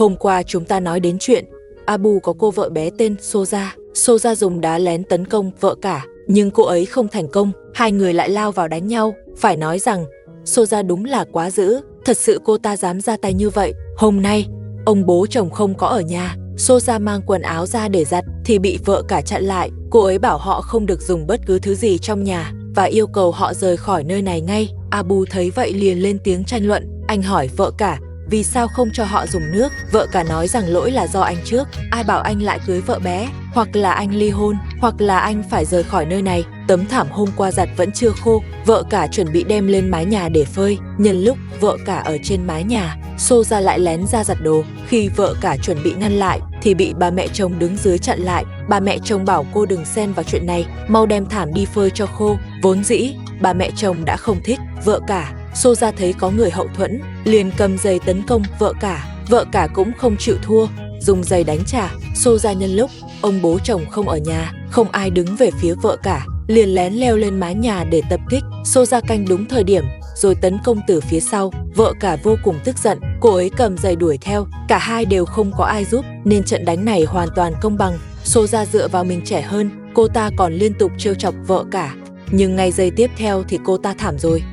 Hôm qua chúng ta nói đến chuyện Abu có cô vợ bé tên Soja. Soja dùng đá lén tấn công vợ cả, nhưng cô ấy không thành công. Hai người lại lao vào đánh nhau. Phải nói rằng Soja đúng là quá dữ. Thật sự cô ta dám ra tay như vậy. Hôm nay ông bố chồng không có ở nhà. Soja mang quần áo ra để giặt thì bị vợ cả chặn lại. Cô ấy bảo họ không được dùng bất cứ thứ gì trong nhà và yêu cầu họ rời khỏi nơi này ngay. Abu thấy vậy liền lên tiếng tranh luận. Anh hỏi vợ cả vì sao không cho họ dùng nước. Vợ cả nói rằng lỗi là do anh trước. Ai bảo anh lại cưới vợ bé? Hoặc là anh ly hôn, hoặc là anh phải rời khỏi nơi này. Tấm thảm hôm qua giặt vẫn chưa khô. Vợ cả chuẩn bị đem lên mái nhà để phơi. Nhân lúc vợ cả ở trên mái nhà, Soja lại lén ra giặt đồ. Khi vợ cả chuẩn bị ngăn lại thì bị bà mẹ chồng đứng dưới chặn lại. Bà mẹ chồng bảo cô đừng xen vào chuyện này, mau đem thảm đi phơi cho khô. Vốn dĩ bà mẹ chồng đã không thích vợ cả. Soja thấy có người hậu thuẫn, liền cầm giày tấn công vợ cả. Vợ cả cũng không chịu thua, dùng giày đánh trả. Soja nhân lúc ông bố chồng không ở nhà, không ai đứng về phía vợ cả, liền lén leo lên mái nhà để tập kích. Soja canh đúng thời điểm, rồi tấn công từ phía sau. Vợ cả vô cùng tức giận, cô ấy cầm giày đuổi theo. Cả hai đều không có ai giúp, nên trận đánh này hoàn toàn công bằng. Soja dựa vào mình trẻ hơn, cô ta còn liên tục trêu chọc vợ cả. Nhưng ngay giây tiếp theo thì cô ta thảm rồi.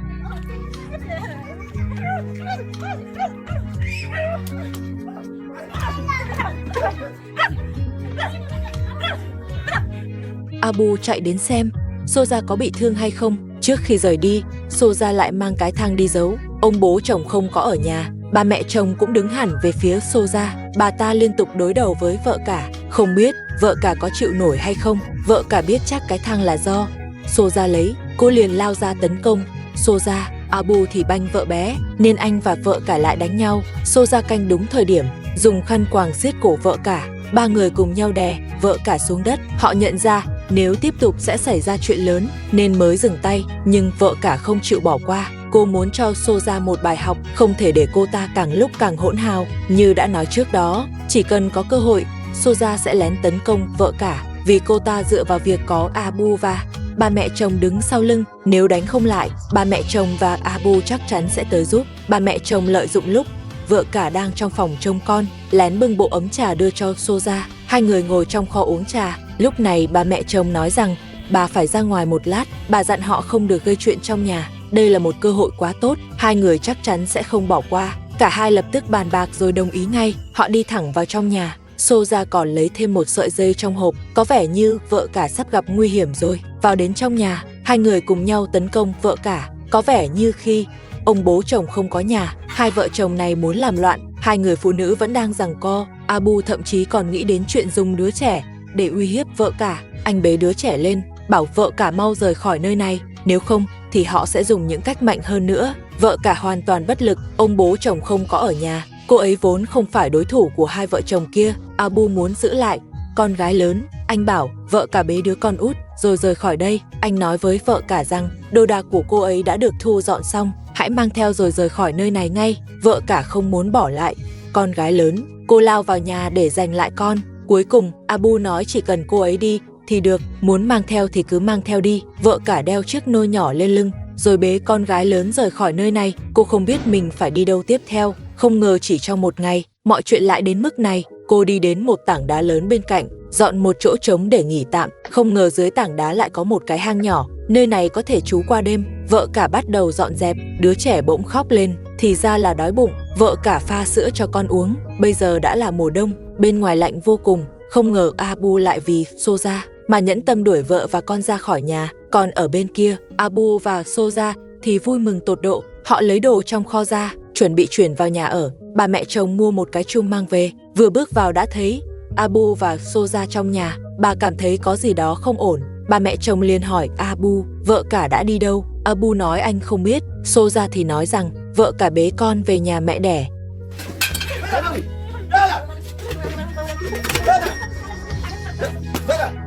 Abu chạy đến xem Soja có bị thương hay không. Trước khi rời đi, Soja lại mang cái thang đi giấu. Ông bố chồng không có ở nhà, bà mẹ chồng cũng đứng hẳn về phía Soja. Bà ta liên tục đối đầu với vợ cả, không biết vợ cả có chịu nổi hay không. Vợ cả biết chắc cái thang là do Soja lấy, cô liền lao ra tấn công Soja. Abu thì banh vợ bé, nên anh và vợ cả lại đánh nhau. Soja canh đúng thời điểm, dùng khăn quàng siết cổ vợ cả. Ba người cùng nhau đè vợ cả xuống đất. Họ nhận ra nếu tiếp tục sẽ xảy ra chuyện lớn nên mới dừng tay, nhưng vợ cả không chịu bỏ qua. Cô muốn cho Soja một bài học, không thể để cô ta càng lúc càng hỗn hào. Như đã nói trước đó, chỉ cần có cơ hội, Soja sẽ lén tấn công vợ cả, vì cô ta dựa vào việc có Abu và bà mẹ chồng đứng sau lưng. Nếu đánh không lại, bà mẹ chồng và Abu chắc chắn sẽ tới giúp. Bà mẹ chồng lợi dụng lúc vợ cả đang trong phòng trông con, lén bưng bộ ấm trà đưa cho Soja. Hai người ngồi trong kho uống trà. Lúc này bà mẹ chồng nói rằng bà phải ra ngoài một lát. Bà dặn họ không được gây chuyện trong nhà. Đây là một cơ hội quá tốt, hai người chắc chắn sẽ không bỏ qua. Cả hai lập tức bàn bạc rồi đồng ý ngay. Họ đi thẳng vào trong nhà. Soja còn lấy thêm một sợi dây trong hộp, có vẻ như vợ cả sắp gặp nguy hiểm rồi. Vào đến trong nhà, hai người cùng nhau tấn công vợ cả. Có vẻ như khi ông bố chồng không có nhà, hai vợ chồng này muốn làm loạn. Hai người phụ nữ vẫn đang giằng co. Abu thậm chí còn nghĩ đến chuyện dùng đứa trẻ để uy hiếp vợ cả. Anh bế đứa trẻ lên, bảo vợ cả mau rời khỏi nơi này, nếu không thì họ sẽ dùng những cách mạnh hơn nữa. Vợ cả hoàn toàn bất lực, ông bố chồng không có ở nhà. Cô ấy vốn không phải đối thủ của hai vợ chồng kia. Abu muốn giữ lại con gái lớn. Anh bảo vợ cả bế đứa con út rồi rời khỏi đây. Anh nói với vợ cả rằng đồ đạc của cô ấy đã được thu dọn xong, hãy mang theo rồi rời khỏi nơi này ngay. Vợ cả không muốn bỏ lại con gái lớn. Cô lao vào nhà để giành lại con. Cuối cùng Abu nói chỉ cần cô ấy đi thì được, muốn mang theo thì cứ mang theo đi. Vợ cả đeo chiếc nôi nhỏ lên lưng rồi bế con gái lớn rời khỏi nơi này. Cô không biết mình phải đi đâu tiếp theo. Không ngờ chỉ trong một ngày mọi chuyện lại đến mức này. Cô đi đến một tảng đá lớn bên cạnh, dọn một chỗ trống để nghỉ tạm. Không ngờ dưới tảng đá lại có một cái hang nhỏ, nơi này có thể trú qua đêm. Vợ cả bắt đầu dọn dẹp. Đứa trẻ bỗng khóc lên, thì ra là đói bụng. Vợ cả pha sữa cho con uống. Bây giờ đã là mùa đông, bên ngoài lạnh vô cùng. Không ngờ Abu lại vì Soja mà nhẫn tâm đuổi vợ và con ra khỏi nhà. Còn ở bên kia, Abu và Soja thì vui mừng tột độ. Họ lấy đồ trong kho ra, chuẩn bị chuyển vào nhà ở. Bà mẹ chồng mua một cái chum mang về. Vừa bước vào đã thấy Abu và Soja trong nhà. Bà cảm thấy có gì đó không ổn. Bà mẹ chồng liền hỏi Abu vợ cả đã đi đâu. Abu nói anh không biết. Soja thì nói rằng vợ cả bế con về nhà mẹ đẻ.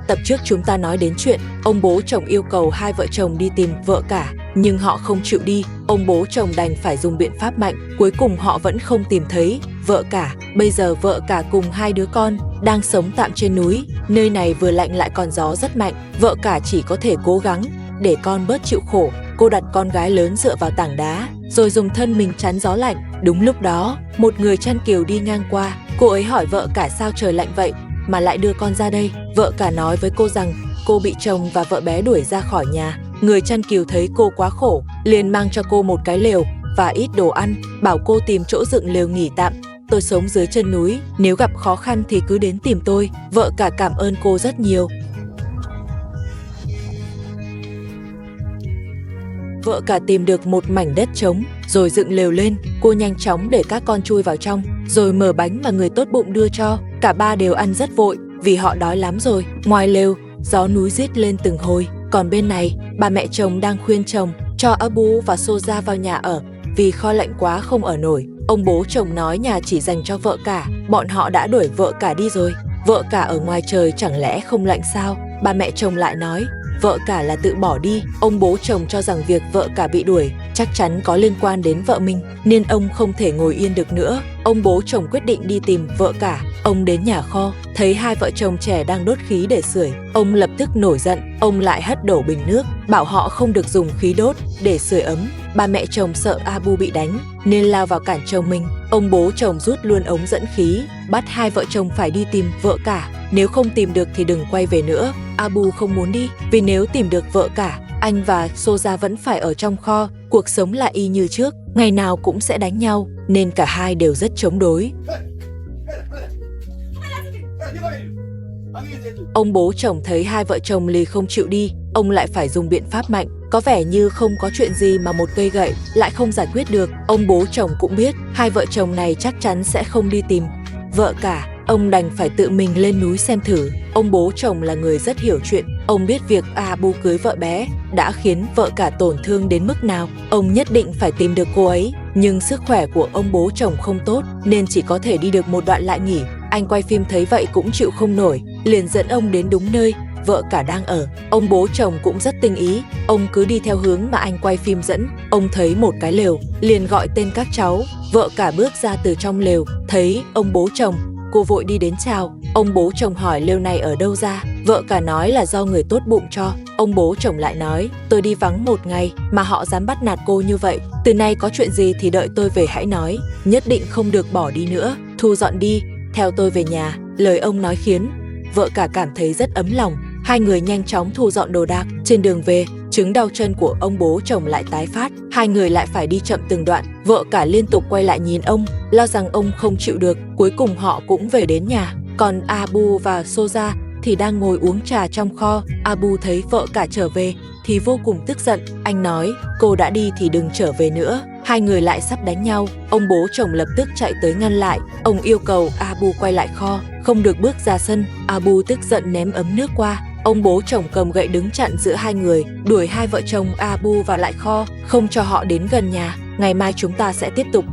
Tập trước chúng ta nói đến chuyện ông bố chồng yêu cầu hai vợ chồng đi tìm vợ cả, nhưng họ không chịu đi. Ông bố chồng đành phải dùng biện pháp mạnh. Cuối cùng họ vẫn không tìm thấy vợ cả. Bây giờ vợ cả cùng hai đứa con đang sống tạm trên núi. Nơi này vừa lạnh lại còn gió rất mạnh. Vợ cả chỉ có thể cố gắng để con bớt chịu khổ. Cô đặt con gái lớn dựa vào tảng đá, rồi dùng thân mình chắn gió lạnh. Đúng lúc đó, một người chăn kiều đi ngang qua. Cô ấy hỏi vợ cả sao trời lạnh vậy mà lại đưa con ra đây. Vợ cả nói với cô rằng cô bị chồng và vợ bé đuổi ra khỏi nhà. Người chăn kiều thấy cô quá khổ, liền mang cho cô một cái lều và ít đồ ăn, bảo cô tìm chỗ dựng lều nghỉ tạm. Tôi sống dưới chân núi, nếu gặp khó khăn thì cứ đến tìm tôi. Vợ cả cảm ơn cô rất nhiều. Vợ cả tìm được một mảnh đất trống, rồi dựng lều lên. Cô nhanh chóng để các con chui vào trong, rồi mở bánh mà người tốt bụng đưa cho. Cả ba đều ăn rất vội, vì họ đói lắm rồi. Ngoài lều, gió núi rít lên từng hồi. Còn bên này, bà mẹ chồng đang khuyên chồng cho Abu và Soja vào nhà ở, vì kho lạnh quá không ở nổi. Ông bố chồng nói nhà chỉ dành cho vợ cả, bọn họ đã đuổi vợ cả đi rồi. Vợ cả ở ngoài trời chẳng lẽ không lạnh sao? Bà mẹ chồng lại nói vợ cả là tự bỏ đi. Ông bố chồng cho rằng việc vợ cả bị đuổi chắc chắn có liên quan đến vợ mình, nên ông không thể ngồi yên được nữa. Ông bố chồng quyết định đi tìm vợ cả. Ông đến nhà kho, thấy hai vợ chồng trẻ đang đốt khí để sưởi. Ông lập tức nổi giận, ông lại hất đổ bình nước, bảo họ không được dùng khí đốt để sưởi ấm. Bà mẹ chồng sợ Abu bị đánh nên lao vào cản chồng mình. Ông bố chồng rút luôn ống dẫn khí, bắt hai vợ chồng phải đi tìm vợ cả. Nếu không tìm được thì đừng quay về nữa. Abu không muốn đi, vì nếu tìm được vợ cả, anh và Soja vẫn phải ở trong kho. Cuộc sống lại y như trước, ngày nào cũng sẽ đánh nhau, nên cả hai đều rất chống đối. Ông bố chồng thấy hai vợ chồng lì không chịu đi, ông lại phải dùng biện pháp mạnh. Có vẻ như không có chuyện gì mà một cây gậy lại không giải quyết được. Ông bố chồng cũng biết hai vợ chồng này chắc chắn sẽ không đi tìm vợ cả. Ông đành phải tự mình lên núi xem thử. Ông bố chồng là người rất hiểu chuyện. Ông biết việc Abu cưới vợ bé đã khiến vợ cả tổn thương đến mức nào. Ông nhất định phải tìm được cô ấy. Nhưng sức khỏe của ông bố chồng không tốt, nên chỉ có thể đi được một đoạn lại nghỉ. Anh quay phim thấy vậy cũng chịu không nổi, liền dẫn ông đến đúng nơi vợ cả đang ở. Ông bố chồng cũng rất tinh ý, ông cứ đi theo hướng mà anh quay phim dẫn. Ông thấy một cái lều, liền gọi tên các cháu. Vợ cả bước ra từ trong lều, thấy ông bố chồng, cô vội đi đến chào. Ông bố chồng hỏi lều này ở đâu ra. Vợ cả nói là do người tốt bụng cho. Ông bố chồng lại nói, tôi đi vắng một ngày mà họ dám bắt nạt cô như vậy. Từ nay có chuyện gì thì đợi tôi về hãy nói, nhất định không được bỏ đi nữa. Thu dọn đi, theo tôi về nhà. Lời ông nói khiến vợ cả cảm thấy rất ấm lòng. Hai người nhanh chóng thu dọn đồ đạc. Trên đường về, chứng đau chân của ông bố chồng lại tái phát. Hai người lại phải đi chậm từng đoạn. Vợ cả liên tục quay lại nhìn ông, lo rằng ông không chịu được. Cuối cùng họ cũng về đến nhà. Còn Abu và Soja thì đang ngồi uống trà trong kho. Abu thấy vợ cả trở về thì vô cùng tức giận. Anh nói, cô đã đi thì đừng trở về nữa. Hai người lại sắp đánh nhau. Ông bố chồng lập tức chạy tới ngăn lại. Ông yêu cầu Abu quay lại kho, không được bước ra sân. Abu tức giận ném ấm nước qua. Ông bố chồng cầm gậy đứng chặn giữa hai người, đuổi hai vợ chồng Abu vào lại kho, không cho họ đến gần nhà. Ngày mai chúng ta sẽ tiếp tục.